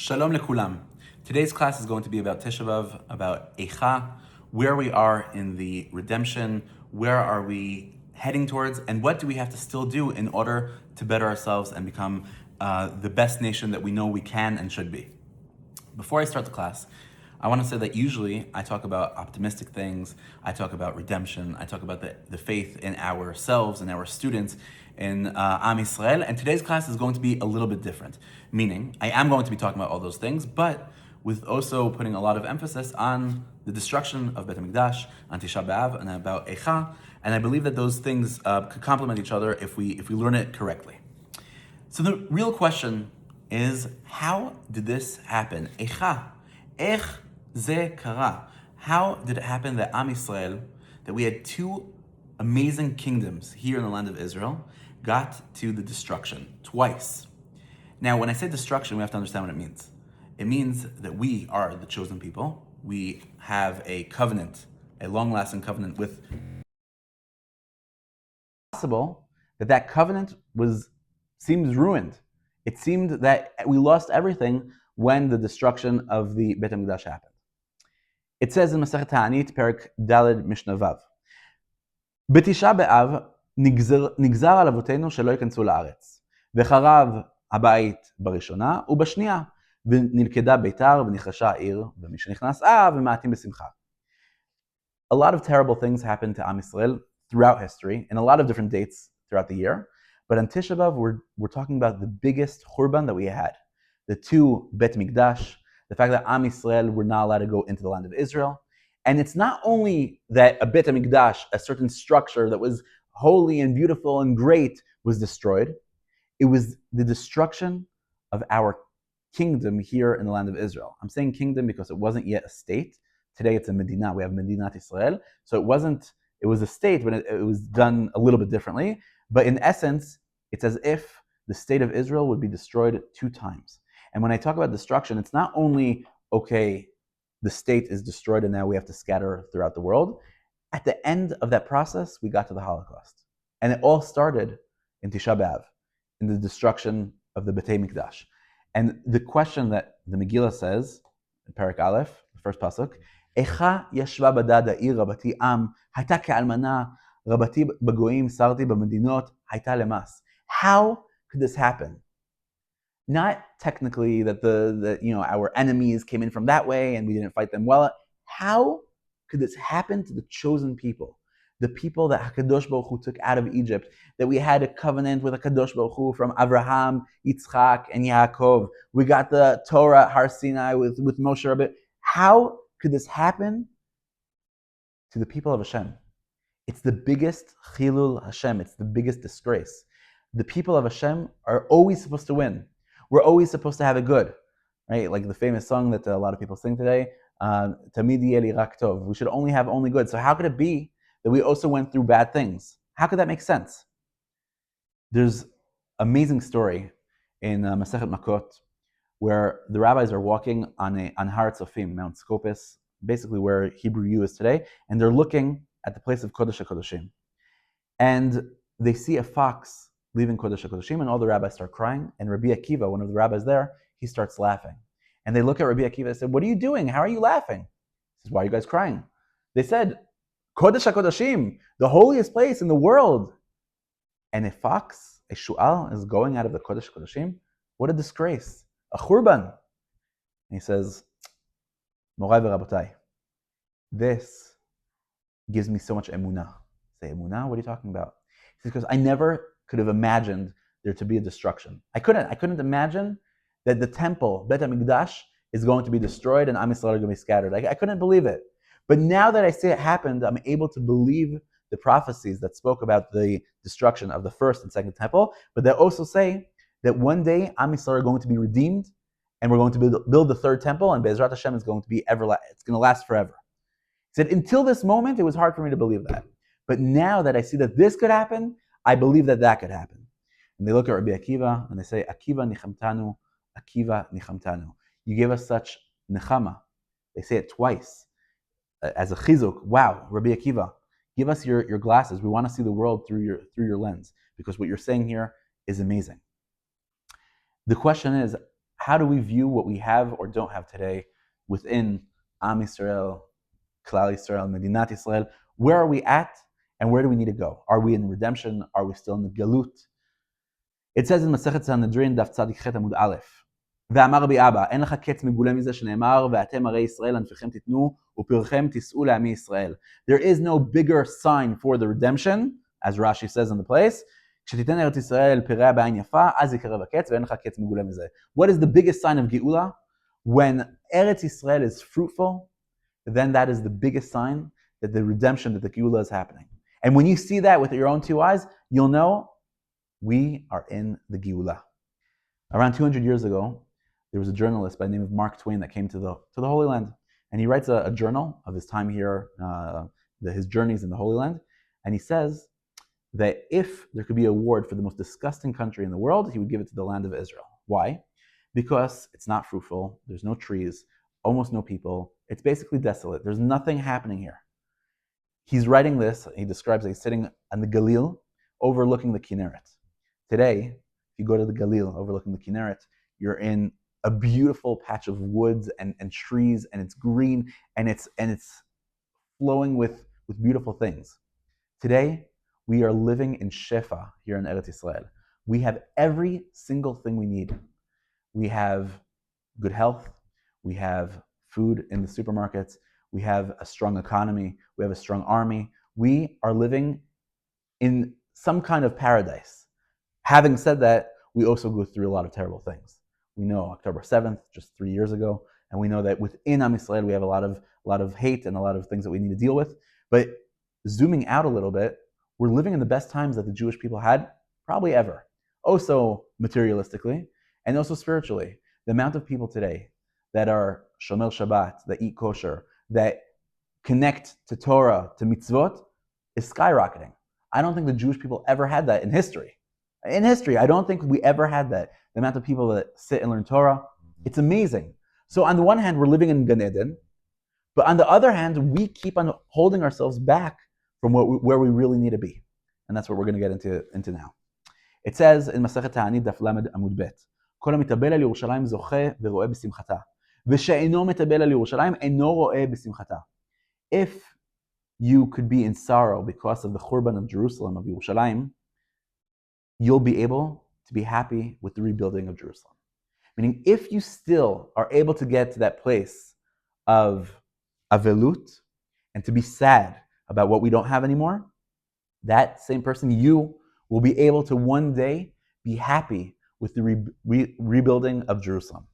Shalom lekulam. Today's class is going to be about Tisha B'Av, about Eicha, where we are in the redemption, where are we heading towards, and what do we have to still do in order to better ourselves and become the best nation that we know we can and should be. Before I start the class, I want to say that usually I talk about optimistic things, I talk about redemption, I talk about the faith in ourselves and our students in Am Yisrael, and today's class is going to be a little bit different. Meaning, I am going to be talking about all those things, but with also putting a lot of emphasis on the destruction of Beit HaMikdash, on Tisha B'Av, and about Eicha, and I believe that those things could complement each other if we learn it correctly. So the real question is, how did this happen? Eicha, Eich ze kara. How did it happen that Am Yisrael, that we had two amazing kingdoms here in the land of Israel, got to the destruction twice? Now, when I say destruction, we have to understand what it means. It means that we are the chosen people. We have a covenant, a long-lasting covenant with. Possible that covenant seems ruined. It seemed that we lost everything when the destruction of the Beit HaMikdash happened. It says in Masechet Ta'anit, Perek Daled Mishnah Vav, B'Tisha B'Av nigzar al avotenu shelo yikansu la'aretz, v'charav habayit barishona ubashniya, v'nilkeda beitar v'nichrasha ha'ir, v'mi shenichnas v'ma'atim b'simcha. A lot of terrible things happened to Am Yisrael throughout history, in a lot of different dates throughout the year. But on Tisha B'Av, we're talking about the biggest churban that we had. The two Bet Mikdash, the fact that Am Yisrael were not allowed to go into the land of Israel. And it's not only that a Bet Mikdash, a certain structure that was holy and beautiful and great, was destroyed. It was the destruction of our kingdom here in the land of Israel. I'm saying kingdom because it wasn't yet a state. Today it's a Medina. We have Medinat Israel. So it was a state, but it was done a little bit differently. But in essence, it's as if the state of Israel would be destroyed two times. And when I talk about destruction, it's not only, okay, the state is destroyed and now we have to scatter throughout the world. At the end of that process, we got to the Holocaust. And it all started in Tisha B'Av, in the destruction of the Beit Mikdash. And the question that the Megillah says, in Perek Aleph, the first pasuk, Eicha yashva badad ha'ir rabati am, hayta ke'almana, rabati b'goyim, sarti b'medinot, hayta lemas. How could this happen? Not technically that our enemies came in from that way and we didn't fight them well. How could this happen to the chosen people? The people that HaKadosh Baruch Hu took out of Egypt, that we had a covenant with HaKadosh Baruch Hu from Abraham, Yitzchak, and Yaakov. We got the Torah at Har Sinai with Moshe Rabbeinu. How could this happen to the people of Hashem? It's the biggest chilul Hashem. It's the biggest disgrace. The people of Hashem are always supposed to win. We're always supposed to have it good, right? Like the famous song that a lot of people sing today, Tamid yeh li rak tov. We should only have only good. So how could it be that we also went through bad things? How could that make sense? There's an amazing story in Masechet Makot where the rabbis are walking on Har Tzofim, Mount Scopus, basically where Hebrew U is today, and they're looking at the place of Kodesh HaKodeshim. And they see a fox leaving Kodesh HaKodeshim, and all the rabbis start crying, and Rabbi Akiva, one of the rabbis there, he starts laughing. And they look at Rabbi Akiva and say, "What are you doing? How are you laughing?" He says, "Why are you guys crying?" They said, Kodesh HaKodeshim, the holiest place in the world. And a fox, a shu'al, is going out of the Kodesh HaKodeshim? What a disgrace. A churban. And he says, Morai v'rabotai, this gives me so much emunah. Say, emunah? What are you talking about? He says, because I never could have imagined there to be a destruction. I couldn't imagine that the temple, Beit HaMikdash, is going to be destroyed and Am Yisrael are going to be scattered. I couldn't believe it. But now that I see it happened, I'm able to believe the prophecies that spoke about the destruction of the first and second temple, but they also say that one day Am Yisrael are going to be redeemed and we're going to build the third temple, and Be'ezrat Hashem is going to be it's going to last forever. He said, until this moment, it was hard for me to believe that. But now that I see that this could happen, I believe that could happen. And they look at Rabbi Akiva and they say, Akiva nichamtanu, Akiva nichamtanu. You gave us such nechama. They say it twice as a chizuk. Wow, Rabbi Akiva, give us your glasses. We want to see the world through your lens, because what you're saying here is amazing. The question is, how do we view what we have or don't have today within Am Yisrael, Klal Yisrael, Medinat Yisrael? Where are we at, and where do we need to go? Are we in redemption? Are we still in the Galut? It says in Masechet Sanhedrin, Daf Tzadik Chet Amud Aleph, ואמר רבי אבא, אין לך קץ מגולה מזה שנאמר, ואתם הרי ישראל ענפיכם תיתנו, ופרחם תישאו לעמי ישראל. There is no bigger sign for the redemption, as Rashi says in the place, כשתיתן ארץ ישראל פריה בעין יפה, אז יקרב הקץ, ואין לך קץ מגולה מזה. What is the biggest sign of Geula? When Eretz Israel is fruitful, then that is the biggest sign that the redemption, that the Geula is happening. And when you see that with your own two eyes, you'll know we are in the Geula. Around 200 years ago, there was a journalist by the name of Mark Twain that came to the Holy Land, and he writes a journal of his time here, his journeys in the Holy Land, and he says that if there could be an award for the most disgusting country in the world, he would give it to the land of Israel. Why? Because it's not fruitful, there's no trees, almost no people, it's basically desolate, there's nothing happening here. He's writing this, he describes that he's sitting on the Galil, overlooking the Kinneret. Today, if you go to the Galil, overlooking the Kinneret, you're in a beautiful patch of woods and trees, and it's green, and it's flowing with beautiful things. Today, we are living in Shefa here in Eretz Yisrael. We have every single thing we need. We have good health, we have food in the supermarkets, we have a strong economy, we have a strong army. We are living in some kind of paradise. Having said that, we also go through a lot of terrible things. We know October 7th, just 3 years ago, and we know that within Am Yisrael we have a lot of hate and a lot of things that we need to deal with. But zooming out a little bit, we're living in the best times that the Jewish people had probably ever. Also materialistically and also spiritually. The amount of people today that are Shomer Shabbat, that eat kosher, that connect to Torah, to mitzvot, is skyrocketing. I don't think the Jewish people ever had that in history. In history, I don't think we ever had that. The amount of people that sit and learn Torah, it's amazing. So on the one hand, we're living in Gan Eden, but on the other hand, we keep on holding ourselves back from where we really need to be. And that's what we're going to get into now. It says in Masechet Ta'anit Daf Lamed Amud Bet, כל המתאבל על ירושלים זוכה ורואה בשמחתה, ושאינו מתאבל על ירושלים אינו רואה בשמחתה. If you could be in sorrow because of the Churban of Jerusalem, of Yerushalayim, you'll be able to be happy with the rebuilding of Jerusalem. Meaning, if you still are able to get to that place of avelut and to be sad about what we don't have anymore, that same person, you, will be able to one day be happy with the rebuilding of Jerusalem.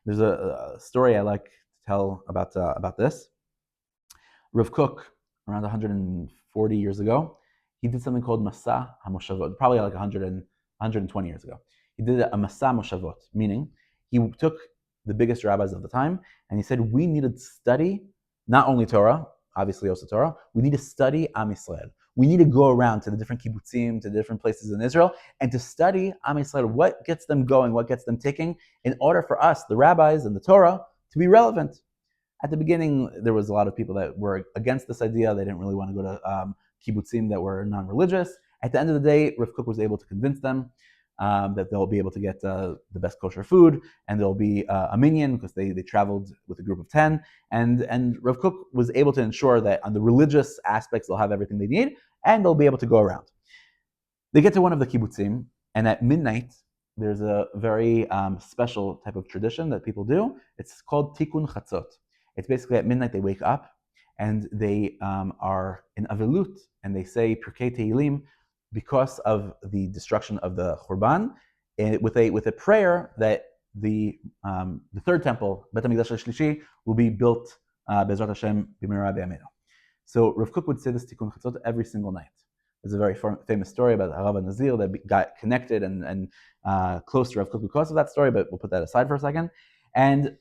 There's a story I like to tell about this. Rav Kook, around 140 years ago, he did something called Masa HaMoshavot, probably like 120 years ago. He did a Masa Moshavot, meaning he took the biggest rabbis of the time and he said, we need to study not only Torah, obviously also Torah, we need to study Am Yisrael. We need to go around to the different kibbutzim, to the different places in Israel, and to study Am Yisrael, what gets them going, what gets them ticking, in order for us, the rabbis and the Torah, to be relevant. At the beginning, there was a lot of people that were against this idea. They didn't really want to go to kibbutzim that were non-religious. At the end of the day, Rav Kook was able to convince them that they'll be able to get the best kosher food, and there'll be a minyan because they traveled with a group of 10, and Rav Kook was able to ensure that on the religious aspects they'll have everything they need, and they'll be able to go around. They get to one of the kibbutzim, and at midnight there's a very special type of tradition that people do. It's called Tikkun Chatzot. It's basically at midnight they wake up and they are in Avelut, and they say Pirkei Tehillim because of the destruction of the Churban, with a prayer that the third temple, Bet HaMikdash HaShlishi, will be built Be'ezrat Hashem B'mehera B'yameinu. So Rav Kook would say this Tikkun Chatzot every single night. There's a very famous story about the Harav Nazir that got connected and close to Rav Kook because of that story, but we'll put that aside for a second. And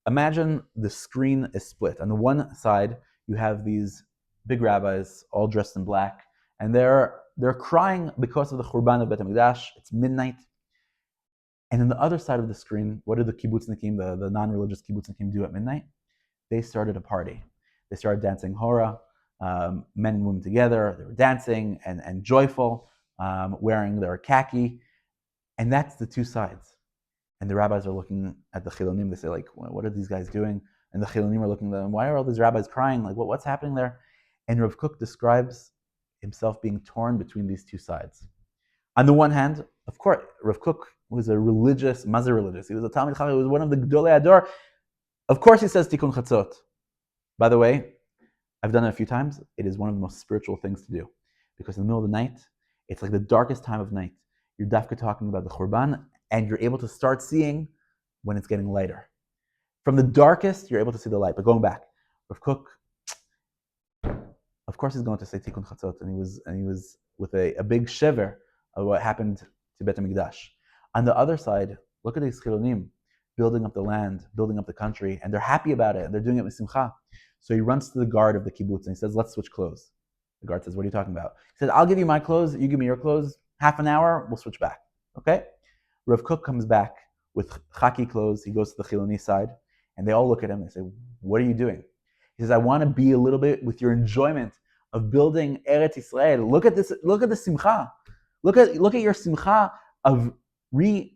imagine the screen is split. On the one side, you have these big rabbis all dressed in black, and they're crying because of the Churban of Bet HaMikdash. It's midnight. And on the other side of the screen, what did the kibbutznikim, the non-religious kibbutznikim, do at midnight? They started a party. They started dancing hora, men and women together. They were dancing and joyful, wearing their khaki. And that's the two sides. And the rabbis are looking at the chilonim. They say, like, what are these guys doing? And the chilonim are looking at them. Why are all these rabbis crying? Like, what's happening there? And Rav Kook describes himself being torn between these two sides. On the one hand, of course, Rav Kook was a religious, mazir religious. He was a Talmid Chacham. He was one of the Gedolei Ador. Of course, he says Tikkun Chatzot. By the way, I've done it a few times. It is one of the most spiritual things to do, because in the middle of the night, it's like the darkest time of night. You're dafka talking about the Churban, and you're able to start seeing when it's getting lighter. From the darkest, you're able to see the light. But going back, Rav Kook, of course, he's going to say Tikkun Chatzot, and he was with a big shiver of what happened to Bet HaMikdash. On the other side, look at these chilonim building up the land, building up the country, and they're happy about it, and they're doing it with simcha. So he runs to the guard of the kibbutz and he says, let's switch clothes. The guard says, what are you talking about? He says, I'll give you my clothes, you give me your clothes, half an hour, we'll switch back. Okay? Rav Kook comes back with khaki clothes, he goes to the chiloni side, and they all look at him and they say, what are you doing? He says, I want to be a little bit with your enjoyment of building Eretz Yisrael. Look at this, look at the simcha. Look at your simcha of the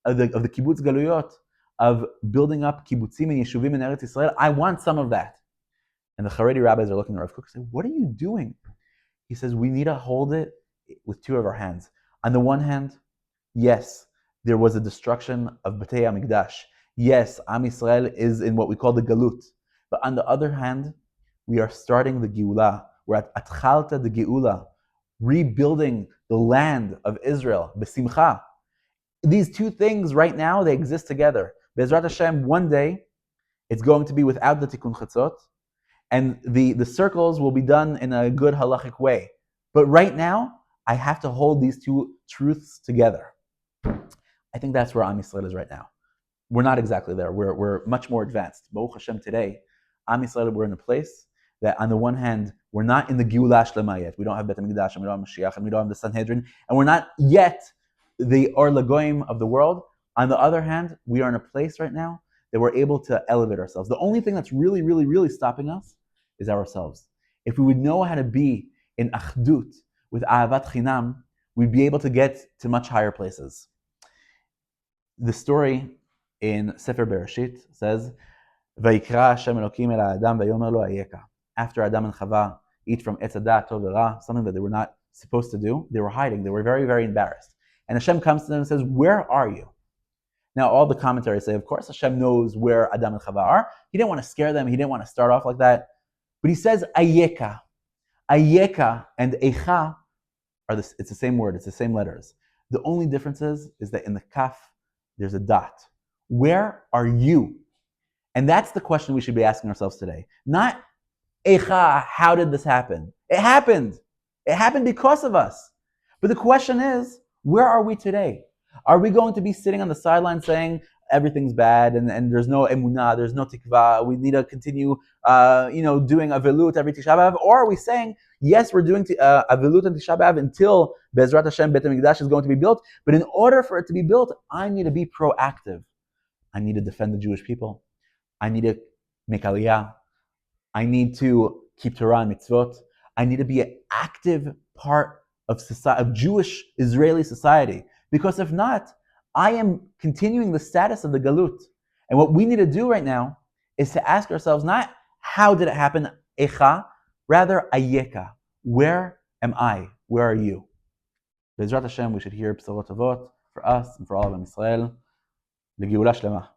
kibbutz galuyot, of building up kibbutzim and yeshuvim in Eretz Yisrael. I want some of that. And the Haredi rabbis are looking at Rav Kook and say, what are you doing? He says, we need to hold it with two of our hands. On the one hand, yes, there was a destruction of B'tei HaMikdash. Yes, Am Yisrael is in what we call the Galut. But on the other hand, we are starting the Geula. We're at Atchalta the Geula, rebuilding the land of Israel, B'simcha. These two things right now, they exist together. Be'ezrat Hashem, one day, it's going to be without the Tikkun Chatzot, and the circles will be done in a good halachic way. But right now, I have to hold these two truths together. I think that's where Am Yisrael is right now. We're not exactly there. We're much more advanced. Baruch Hashem today, Am Yisrael, we're in a place that on the one hand, we're not in the Geula Shlema yet. We don't have Bet HaMikdash, and we don't have Mashiach, and we don't have the Sanhedrin, and we're not yet the Or Lagoim of the world. On the other hand, we are in a place right now that we're able to elevate ourselves. The only thing that's really, really, really stopping us is ourselves. If we would know how to be in Achdut with Ahavat Chinam, we'd be able to get to much higher places. The story in Sefer Bereshit says, Vayikra Hashem Elokim el Adam vayomer lo Eicha. After Adam and Chava eat from Etz Hadat Tov v'Ra, something that they were not supposed to do, they were hiding. They were very, very embarrassed. And Hashem comes to them and says, where are you? Now, all the commentaries say, of course, Hashem knows where Adam and Chava are. He didn't want to scare them. He didn't want to start off like that. But he says, Eicha. Eicha and Eicha are it's the same word. It's the same letters. The only difference is that in the kaf, there's a dot. Where are you? And that's the question we should be asking ourselves today. Not, Eicha, how did this happen? It happened. It happened because of us. But the question is, where are we today? Are we going to be sitting on the sideline saying everything's bad and there's no emunah, there's no tikva, we need to continue doing avelut every Tisha B'Av? Or are we saying, yes, we're doing avelut and Tisha B'Av until Be'ezrat Hashem Bet HaMikdash is going to be built, but in order for it to be built, I need to be proactive. I need to defend the Jewish people. I need to make aliyah. I need to keep Torah and mitzvot. I need to be an active part of society, of Jewish Israeli society. Because if not, I am continuing the status of the galut. And what we need to do right now is to ask ourselves not how did it happen, Eicha, rather Eicha. Where am I? Where are you? Be'ezrat Hashem, we should hear B'sorot Tovot for us and for all of Am Yisrael. L'geula Shlema.